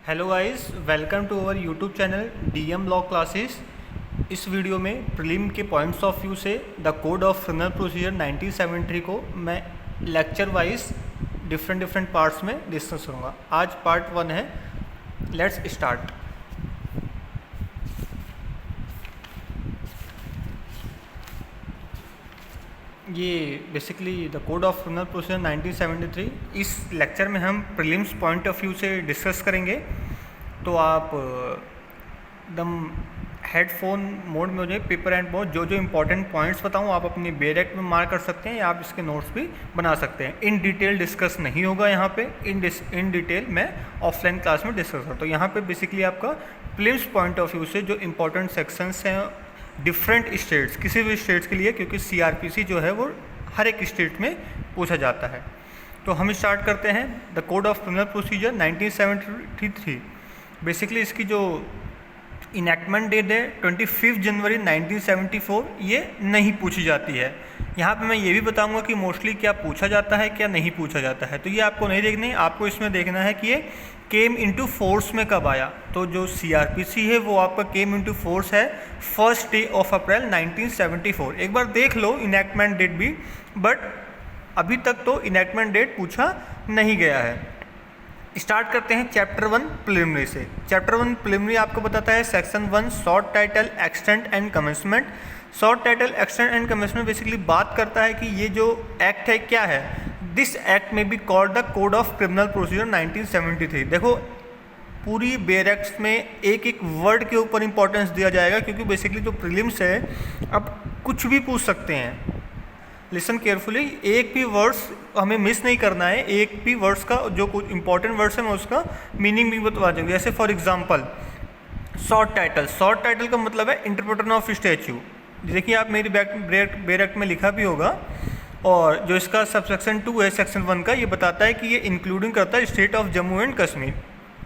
Hello guys, welcome to our YouTube channel DM law classes. इस वीडियो में prelim के पॉइंट्स ऑफ व्यू से the code of criminal procedure 1973 को मैं लेक्चर वाइज डिफरेंट पार्ट्स में डिस्कस करूँगा। आज पार्ट 1 है। Let's start. ये basically the code of criminal procedure 1973। इस लेक्चर में हम प्रीलिम्स पॉइंट ऑफ व्यू से डिस्कस करेंगे। तो आप एकदम हेडफोन मोड में हो जाए, पेपर एंड मोड। जो इंपॉर्टेंट पॉइंट्स बताऊँ आप अपनी बेरेक्ट में मार्क कर सकते हैं या आप इसके नोट्स भी बना सकते हैं। इन डिटेल डिस्कस नहीं होगा यहाँ पे। इन डिटेल मैं ऑफलाइन क्लास में डिस्कस करता हूँ। तो यहाँ पे बेसिकली आपका प्रीलिम्स पॉइंट ऑफ व्यू से जो इंपॉर्टेंट सेक्शंस हैं डिफरेंट स्टेट्स, किसी भी स्टेट्स के लिए, क्योंकि सीआरपीसी जो है वो हर एक स्टेट में पूछा जाता है। तो हम स्टार्ट करते हैं the code of criminal procedure 1973। Basically इसकी जो इनैक्टमेंट डेट है 25 जनवरी 1974, ये नहीं पूछी जाती है। यहाँ पे मैं ये भी बताऊंगा कि मोस्टली क्या पूछा जाता है क्या नहीं पूछा जाता है। तो ये आपको नहीं देखना, आपको इसमें देखना है कि ये केम इनटू फोर्स में कब आया। तो जो सीआरपीसी है वो आपका केम इनटू फोर्स है 1 डे ऑफ अप्रैल 1974। एक बार देख लो इनैक्टमेंट डेट भी, बट अभी तक तो इनैक्टमेंट डेट पूछा नहीं गया है। स्टार्ट करते हैं चैप्टर 1 प्रिलिमिनरी से। चैप्टर 1 प्रिलिमिनरी आपको बताता है section 1 short title, extent and commencement. Short title, extent and commencement basically बात करता है कि ये जो एक्ट है क्या है। दिस एक्ट में be called the code of criminal procedure 1973। देखो पूरी बेरेक्ट्स में एक एक वर्ड के ऊपर इंपॉर्टेंस दिया जाएगा, क्योंकि बेसिकली जो प्रीलिम्स है अब कुछ भी पूछ सकते हैं। लिसन केयरफुली, एक भी वर्ड्स हमें मिस नहीं करना है। एक भी वर्ड्स का जो कुछ इंपॉर्टेंट वर्ड्स है मैं उसका मीनिंग भी बता दूँगा। जैसे for example short title. Short title का मतलब है इंटरप्रेटर ऑफ स्टैच्यू। देखिए आप मेरी बेरेक्ट में लिखा भी होगा। और जो इसका सबसेक्शन 2 है सेक्शन 1 का, ये बताता है कि ये इंक्लूडिंग करता है state of Jammu and Kashmir.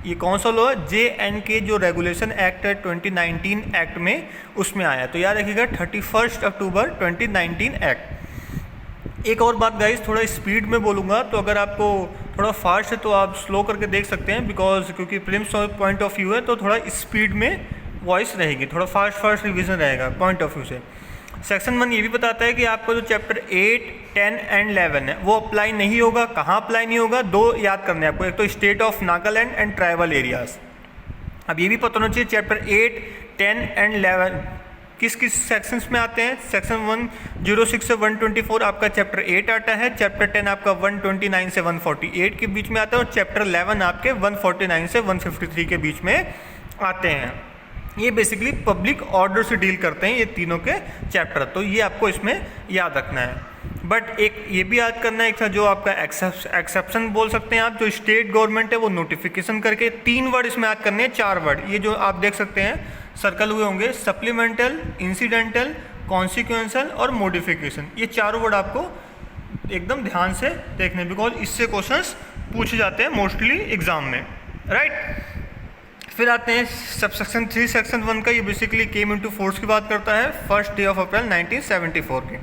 ये कौन सा लॉ है? JNK जो रेगुलेशन एक्ट है 2019 एक्ट में, उसमें आया। तो याद रखिएगा 31 अक्टूबर 2019 एक्ट। एक और बात गाइस, थोड़ा स्पीड में बोलूँगा, तो अगर आपको थोड़ा फास्ट है तो आप स्लो करके देख सकते हैं, बिकॉज क्योंकि प्रीलिम्स पॉइंट ऑफ व्यू है तो थोड़ा स्पीड में वॉइस रहेगी, थोड़ा फास्ट रिवीजन रहेगा पॉइंट ऑफ व्यू से। सेक्शन 1 ये भी बताता है कि आपको जो चैप्टर 8, 10 एंड 11 है वो अप्लाई नहीं होगा। कहाँ अप्लाई नहीं होगा? 2 याद करने हैं आपको। एक तो state of Nagaland and tribal areas. अब ये भी पता होना चाहिए चैप्टर 8, 10 एंड 11 किस किस सेक्शंस में आते हैं। सेक्शन 106 से 124 आपका चैप्टर 8 आता है। चैप्टर 10 आपका 129 से 148 के बीच में आता है। और चैप्टर 11 आपके 149 से 153 के बीच में आते हैं। ये बेसिकली पब्लिक ऑर्डर से डील करते हैं ये तीनों के चैप्टर। तो ये आपको इसमें याद रखना है। बट एक ये भी याद करना है, एक जो आपका एक्सेप्शन बोल सकते हैं आप, जो स्टेट गवर्नमेंट है वो नोटिफिकेशन करके 3 वर्ड इसमें याद करने हैं। 4 वर्ड ये जो आप देख सकते हैं सर्कल हुए होंगे, सप्लीमेंटल, इंसिडेंटल, कॉन्सिक्वेंशल और मॉडिफिकेशन। ये 4 वर्ड आपको एकदम ध्यान से देखने, बिकॉज इससे क्वेश्चंस पूछे जाते हैं मोस्टली एग्जाम में, राइट। फिर आते हैं सबसेक्शन 3 सेक्शन 1 का। ये बेसिकली केम इनटू फोर्स की बात करता है 1 डे ऑफ अप्रैल 1974 के।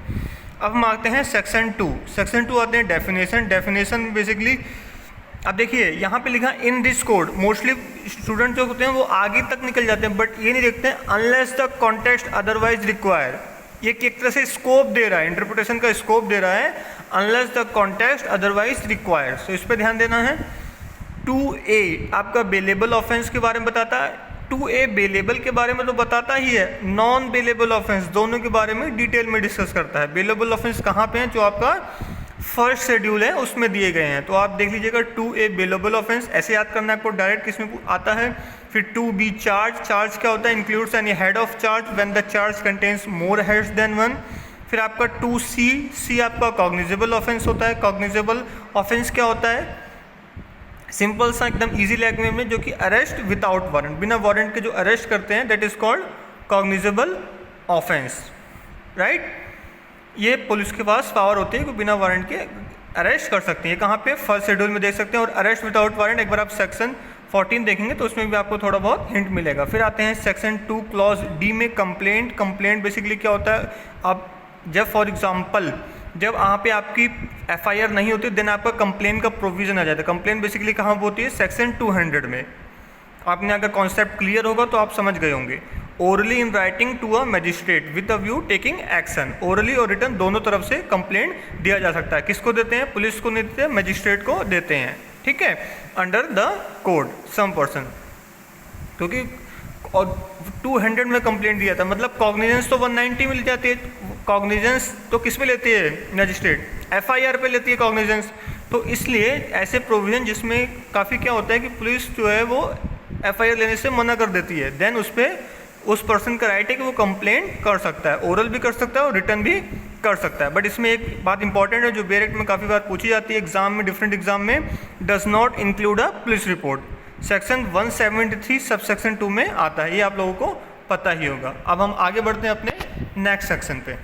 अब हम आते हैं सेक्शन 2। सेक्शन 2 आते हैं डेफिनेशन। डेफिनेशन बेसिकली अब देखिए यहाँ पे लिखा in this code. Mostly student जो होते हैं वो आगे तक निकल जाते हैं, बट ये नहीं देखते हैं unless the context otherwise require. ये एक तरह से स्कोप दे रहा है, इंटरप्रिटेशन का स्कोप दे रहा है, unless the context otherwise require. तो इस पर ध्यान देना है। 2A आपका बेलेबल ऑफेंस के बारे में बताता है। 2A बेलेबल के बारे में तो बताता ही है, नॉन बेलेबल ऑफेंस दोनों के बारे में डिटेल में डिस्कस करता है। बेलेबल ऑफेंस कहाँ पे हैं? जो आपका फर्स्ट शेड्यूल है उसमें दिए गए हैं। तो आप देख लीजिएगा 2A बेलेबल ऑफेंस ऐसे याद करना है आपको, डायरेक्ट किसमें आता है। फिर 2B चार्ज। चार्ज क्या होता है? Includes any head of charge when the charge contains more heads than 1। फिर आपका 2C आपका कॉग्निजेबल ऑफेंस होता है। कॉग्निजेबल ऑफेंस क्या होता है? सिंपल सा एकदम इजी लैंग्वेज में, जो कि अरेस्ट विदाउट वारंट, बिना वारंट के जो अरेस्ट करते हैं, that is called cognizable offence, right. ये पुलिस के पास पावर होती है कि बिना वारंट के अरेस्ट कर सकते हैं। कहाँ पे? फर्स्ट शेड्यूल में देख सकते हैं। और अरेस्ट विदाउट वारंट एक बार आप सेक्शन 14 देखेंगे तो उसमें भी आपको थोड़ा बहुत हिंट मिलेगा। फिर आते हैं सेक्शन 2 क्लॉज D में कंप्लेंट। कंप्लेंट बेसिकली क्या होता है? अब जब फॉर एग्जाम्पल जब वहाँ पे आपकी FIR नहीं होती, देन आपका कंप्लेन का प्रोविजन आ जाता है। कंप्लेन बेसिकली कहाँ होती है? सेक्शन 200 में। आपने अगर कॉन्सेप्ट क्लियर होगा तो आप समझ गए होंगे। Orally in writing to a magistrate with a view taking action. Orally और रिटर्न दोनों तरफ से कंप्लेंट दिया जा सकता है। किसको देते हैं? पुलिस को नहीं देते, मजिस्ट्रेट को देते हैं, ठीक है, under the code some person. क्योंकि और 200 में कंप्लेंट दिया था, मतलब कॉग्निजेंस तो 190 मिल जाती है। कॉग्निजेंस तो किस पे लेती है मजिस्ट्रेट? FIR पे लेती है कॉग्निजेंस। तो इसलिए ऐसे प्रोविजन जिसमें काफ़ी क्या होता है कि पुलिस जो है वो FIR लेने से मना कर देती है, देन उस पर उस पर्सन का राइट है कि वो कंप्लेंट कर सकता है, ओरल भी कर सकता है और रिटर्न भी कर सकता है। बट इसमें एक बात इंपॉर्टेंट है जो बेरेक्ट में काफ़ी बार पूछी जाती है एग्जाम में, डिफरेंट एग्जाम में, does not include a police report. Section 173 sub section 2 में आता है, ये आप लोगों को पता ही होगा। अब हम आगे बढ़ते हैं अपने नेक्स्ट सेक्शन पे।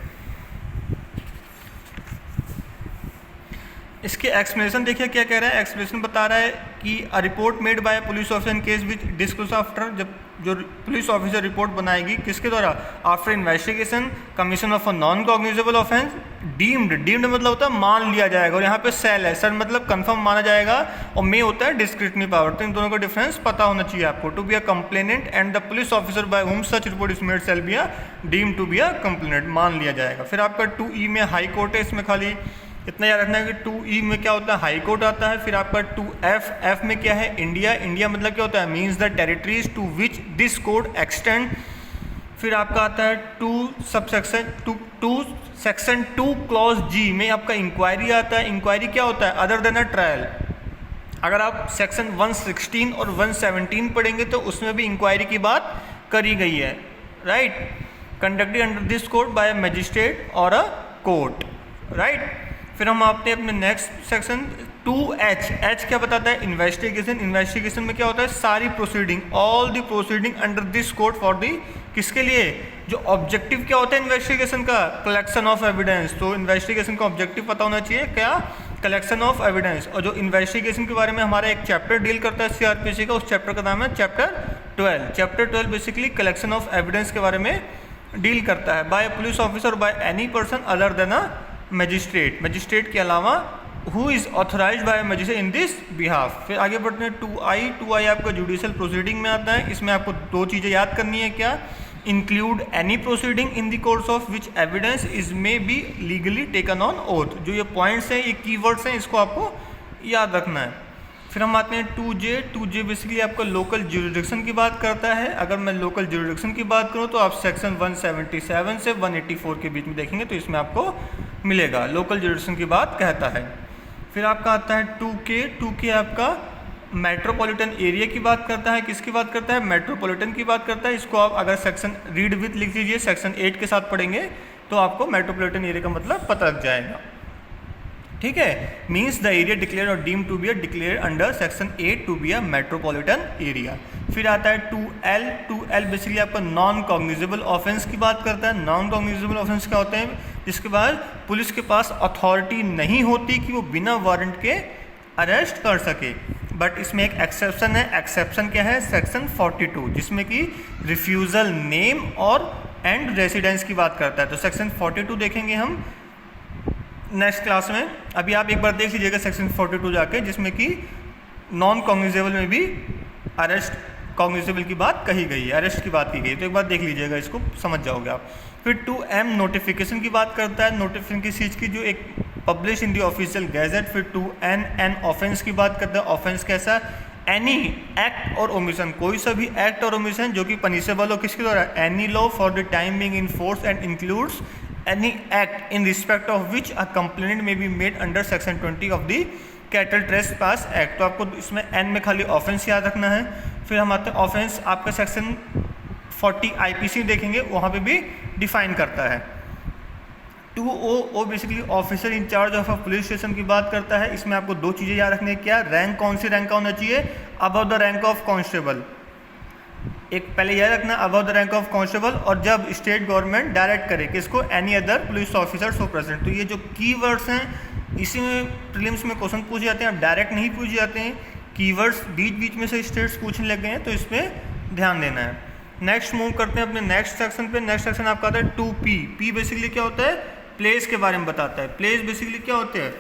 इसके एक्सप्लेनेशन देखिए क्या कह रहा है। एक्सप्लेनेशन बता रहा है कि a report made by police officer in case which disclose after, जब जो पुलिस ऑफिसर रिपोर्ट बनाएगी किसके द्वारा? After investigation commission of a non cognizable offence deemed मतलब होता है मान लिया जाएगा, और यहाँ पे सेल है, सर मतलब कंफर्म माना जाएगा, और मे होता है डिस्क्रिशनरी पावर। तो इन दोनों का डिफरेंस पता होना चाहिए आपको। To be a complainant and the police officer by whom such report is made shall be a deemed to be a complainant, मान लिया जाएगा। फिर आपका 2E में हाई कोर्ट है, इसमें खाली इतना याद रखना है कि 2E में क्या होता है? हाई कोर्ट आता है। फिर आपका 2F में क्या है? इंडिया मतलब क्या होता है? Means the territories to which this code extend. फिर आपका आता है 2 सेक्शन 2 क्लॉज G में आपका इंक्वायरी आता है। इंक्वायरी क्या होता है? Other than a trial. अगर आप सेक्शन 116 और 117 पढ़ेंगे तो उसमें भी इंक्वायरी की बात करी गई है, right, conducted under this code by magistrate और अ कोर्ट, राइट। फिर हम आते हैं अपने नेक्स्ट सेक्शन 2H क्या बताता है? इन्वेस्टिगेशन। इन्वेस्टिगेशन में क्या होता है? सारी proceeding, all the proceeding under this code for the, किसके लिए? जो ऑब्जेक्टिव क्या होता है इन्वेस्टिगेशन का? Collection of evidence. तो इन्वेस्टिगेशन का ऑब्जेक्टिव पता होना चाहिए, क्या? Collection of evidence. और जो इन्वेस्टिगेशन के बारे में हमारा एक चैप्टर डील करता है CRPC का, उस चैप्टर का नाम है chapter 12। Chapter 12 basically collection of evidence के बारे में डील करता है, by police officer by any person other than a magistrate के अलावा who is authorised by magistrate in this behalf. फिर आगे बढ़ते हैं 2I आपका जुडिशियल प्रोसीडिंग में आता है। इसमें आपको दो चीज़ें याद करनी है, क्या? Include any proceeding in the course of which evidence is may be legally taken on oath. जो ये पॉइंट्स हैं, ये कीवर्ड्स हैं, इसको आपको याद रखना है। फिर हम आते हैं 2J बेसिकली आपका लोकल ज्यूरिडिक्शन की बात करता है। अगर मैं लोकल ज्यूरिडिक्शन की बात करूं तो आप सेक्शन 177 से 184 के बीच में देखेंगे तो इसमें आपको मिलेगा, लोकल ज्यूरिडिक्शन की बात कहता है। फिर आपका आता है 2K आपका मेट्रोपॉलिटन एरिया की बात करता है। किसकी बात करता है? मेट्रोपॉलिटन की बात करता है। इसको आप अगर सेक्शन रीड विथ लिख दीजिए, सेक्शन 8 के साथ पढ़ेंगे तो आपको मेट्रोपॉलिटन एरिया का मतलब पता लग जाएगा, ठीक है। मीन्स द एरिया डिक्लेयर और deem to be declare under section 8 to be a metropolitan area. फिर आता है 2L बेसिकली आपका नॉन कॉग्निजेबल ऑफेंस की बात करता है। नॉन कॉग्निजेबल ऑफेंस क्या होते हैं? जिसके बाद पुलिस के पास अथॉरिटी नहीं होती कि वो बिना वारंट के अरेस्ट कर सके। बट इसमें एक एक्सेप्शन है। एक्सेप्शन क्या है? सेक्शन 42, जिसमें कि रिफ्यूज़ल नेम और एंड रेसिडेंस की बात करता है। तो सेक्शन 42 देखेंगे हम नेक्स्ट क्लास में। अभी आप एक बार देख लीजिएगा सेक्शन 42 जाके, जिसमें कि नॉन कॉग्निजेबल में भी अरेस्ट कॉग्निजेबल की बात कही गई है, अरेस्ट की बात की गई है। तो एक बार देख लीजिएगा, इसको समझ जाओगे आप। फिर 2M नोटिफिकेशन की बात करता है। नोटिफिकेशन की चीज़ की जो एक publish in the official gazette. फिर 2N ऑफेंस की बात करता है। ऑफेंस कैसा? एनी एक्ट और ओमिशन, कोई सा भी एक्ट और ओमिशन जो कि पनिशेबल हो किसके द्वारा? Any law for the time being in force and includes any act in respect of which a complaint may be made under section 20 of the cattle trespass act। तो आपको इसमें N में खाली ऑफेंस याद रखना है। फिर हम आते हैं ऑफेंस आपका सेक्शन 40 IPC देखेंगे, वहाँ पे भी डिफाइन करता है। 2O basically officer incharge of a police station की बात करता है। इसमें आपको दो चीज़ें याद रखनी है, क्या? रैंक कौन सी रैंक का होना चाहिए? Above the rank of constable. एक पहले यह रखना above the rank of constable, और जब स्टेट गवर्नमेंट डायरेक्ट करे किसको? Any other police officer so present. तो ये जो कीवर्ड्स हैं इसी में प्रीलिम्स में क्वेश्चन पूछे जाते हैं, डायरेक्ट नहीं पूछे जाते हैं। कीवर्ड्स बीच बीच में से स्टेट्स पूछने लग गए हैं, तो इस पर ध्यान देना है। नेक्स्ट मूव करते हैं अपने नेक्स्ट सेक्शन पे। नेक्स्ट सेक्शन आपका आता है 2P बेसिकली क्या होता है? प्लेस के बारे में बताता है। प्लेस बेसिकली क्या होते हैं?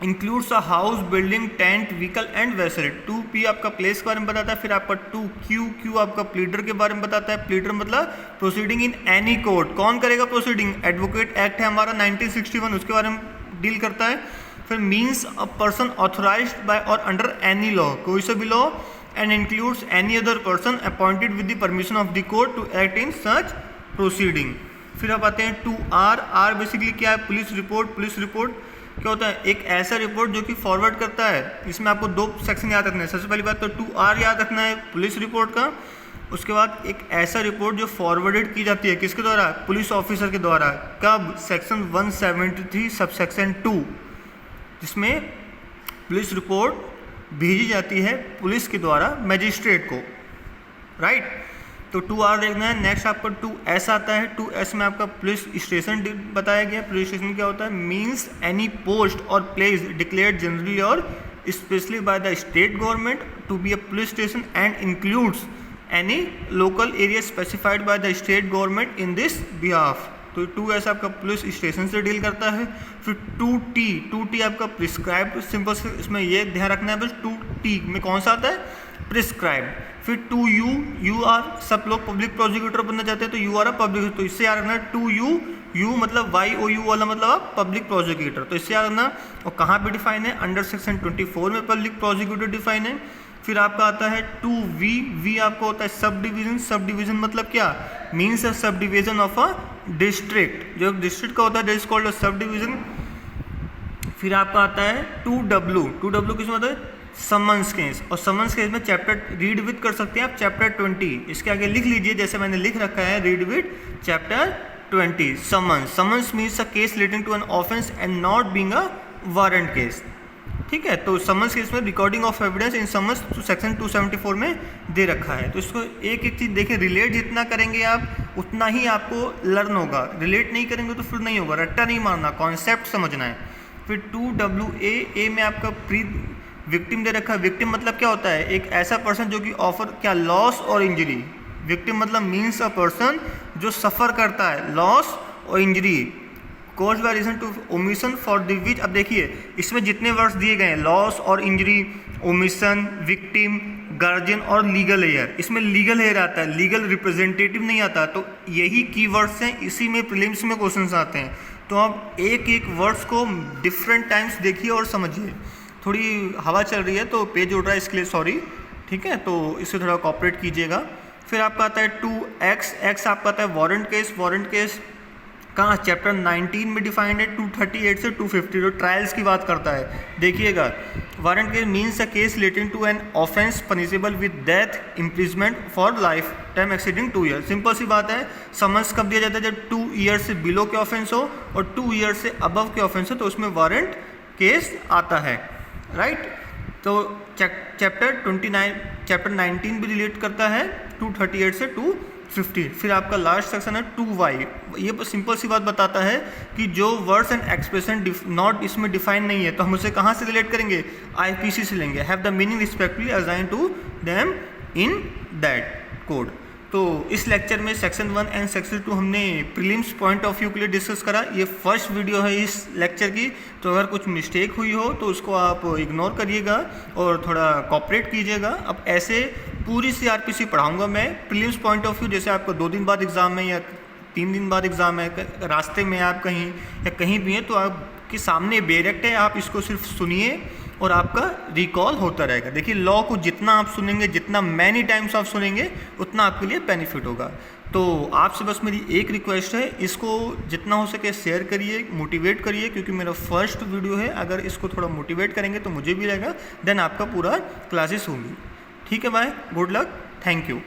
Includes a house, building, tent, vehicle and vessel. 2P आपका प्लेस के बारे में बताता है। फिर आपका 2Q आपका प्लीडर के बारे में बताता है। प्लीडर मतलब प्रोसीडिंग इन एनी कोर्ट, कौन करेगा प्रोसीडिंग? एडवोकेट एक्ट है हमारा 1961, उसके बारे में डील करता है। फिर means a person authorised by और अंडर एनी लॉ, कोई सा भी law, and includes any other person appointed with the permission of the court to act in such proceeding. फिर आप आते हैं 2R। आर बेसिकली क्या है? Police report. पुलिस रिपोर्ट क्या होता है? एक ऐसा रिपोर्ट जो कि फॉरवर्ड करता है। इसमें आपको 2 सेक्शन याद रखना है। सबसे पहली बात तो 2R याद रखना है पुलिस रिपोर्ट का। उसके बाद एक ऐसा रिपोर्ट जो फॉरवर्डेड की जाती है, किसके द्वारा? पुलिस ऑफिसर के द्वारा। कब? सेक्शन 173 सबसेक्शन 2, जिसमें पुलिस रिपोर्ट भेजी जाती है पुलिस के द्वारा मजिस्ट्रेट को, राइट। तो 2R देखना है। नेक्स्ट आपका 2S आता है। 2S में आपका पुलिस स्टेशन बताया गया। पुलिस स्टेशन क्या होता है? मीन्स एनी पोस्ट और प्लेस डिक्लेयर्ड जनरली और specially by the state government to be a police station and includes any local area specified by the state government in this behalf. तो 2S आपका police station से deal करता है। फिर 2T आपका prescribed. Simple इसमें ये ध्यान रखना है बस, 2T में कौन सा आता है? प्रिस्क्राइब्ड। फिर 2U आर, सब लोग पब्लिक प्रोसिक्यूटर बनना चाहते हैं तो यू आर अ पब्लिक, तो इससे याद रखना है 2U मतलब YOU वाला मतलब आप पब्लिक प्रोसिक्यूटर, तो इससे याद रखना। और कहाँ पे डिफाइन है? अंडर सेक्शन 24 में पब्लिक प्रोसिक्यूटर डिफाइन है। फिर आपका आता है 2V आपका होता है सब डिवीजन। सब डिवीजन मतलब क्या? Means a sub division of a district, जो डिस्ट्रिक्ट का होता है that is called a sub division. फिर आपका आता है 2W किसमें होता है? Summons case. और समन्स केस में चैप्टर रीड विद कर सकते हैं आप चैप्टर 20, इसके आगे लिख लीजिए जैसे मैंने लिख रखा है, read with chapter 20 summons means a case relating to an offence and not being a warrant case. ठीक है, तो समन्स केस में recording of evidence in summons section 274 में दे रखा है। तो इसको एक एक चीज़ देखिए, रिलेट जितना करेंगे आप उतना ही आपको लर्न होगा, रिलेट नहीं करेंगे तो फिर नहीं होगा, रट्टा नहीं मारना, कॉन्सेप्ट समझना है। फिर 2WA में आपका प्री विक्टिम दे रखा है। विक्टिम मतलब क्या होता है? एक ऐसा पर्सन जो कि ऑफर क्या? लॉस और इंजरी। विक्टिम मतलब मीन्स अ पर्सन जो सफ़र करता है लॉस और injury caused by reason to omission for the which. अब देखिए इसमें जितने वर्ड्स दिए गए हैं, लॉस और इंजरी, ओमिशन, विक्टिम, गार्जियन और लीगल हेयर, इसमें लीगल हेयर आता है, लीगल रिप्रेजेंटेटिव नहीं आता। तो यही कीवर्ड्स हैं, इसी में प्रीलिम्स में क्वेश्चंस आते हैं। तो आप एक एक वर्ड्स को डिफरेंट टाइम्स देखिए और समझिए। थोड़ी हवा चल रही है तो पेज उड़ रहा है, इसके लिए सॉरी, ठीक है, तो इससे थोड़ा कॉपरेट कीजिएगा। फिर आपका आता है 2X आपका आता है वारंट केस। वारंट केस कहाँ? चैप्टर 19 में डिफाइंड है 238 से 250, जो ट्रायल्स की बात करता है। देखिएगा, warrant case means a case relating to an offence punishable with death, imprisonment for life time exceeding 2 year. Simple सी बात है, समन्स कब दिया जाता है? जब 2 ईयर से बिलो के ऑफेंस हो और 2 ईयर से अबव के ऑफेंस हो तो उसमें वारंट केस आता है, राइट। तो चैप्टर 19 भी रिलेट करता है 238 से 250। फिर आपका लास्ट सेक्शन है 2Y। ये सिंपल सी बात बताता है कि जो वर्ड्स एंड एक्सप्रेशन नॉट इसमें डिफाइन नहीं है तो हम उसे कहाँ से रिलेट करेंगे? IPC से लेंगे। Have the meaning respectively assign to them in that code. तो इस लेक्चर में सेक्शन 1 एंड सेक्शन 2 हमने प्रीलिम्स पॉइंट ऑफ व्यू के लिए डिस्कस करा। ये फर्स्ट वीडियो है इस लेक्चर की, तो अगर कुछ मिस्टेक हुई हो तो उसको आप इग्नोर करिएगा और थोड़ा कॉपरेट कीजिएगा। अब ऐसे पूरी CRPC पढ़ाऊंगा मैं प्रीलिम्स पॉइंट ऑफ व्यू, जैसे आपको 2 दिन बाद एग्ज़ाम है या 3 दिन बाद एग्ज़ाम है, रास्ते में आप कहीं या कहीं भी हैं तो आपके सामने डायरेक्ट है, आप इसको सिर्फ सुनिए और आपका रिकॉल होता रहेगा। देखिए लॉ को जितना आप सुनेंगे, जितना मैनी टाइम्स आप सुनेंगे, उतना आपके लिए बेनिफिट होगा। तो आपसे बस मेरी एक रिक्वेस्ट है, इसको जितना हो सके शेयर करिए, मोटिवेट करिए, क्योंकि मेरा फर्स्ट वीडियो है। अगर इसको थोड़ा मोटिवेट करेंगे तो मुझे भी रहेगा, देन आपका पूरा क्लासेस होंगी। ठीक है, bye, good luck, thank you.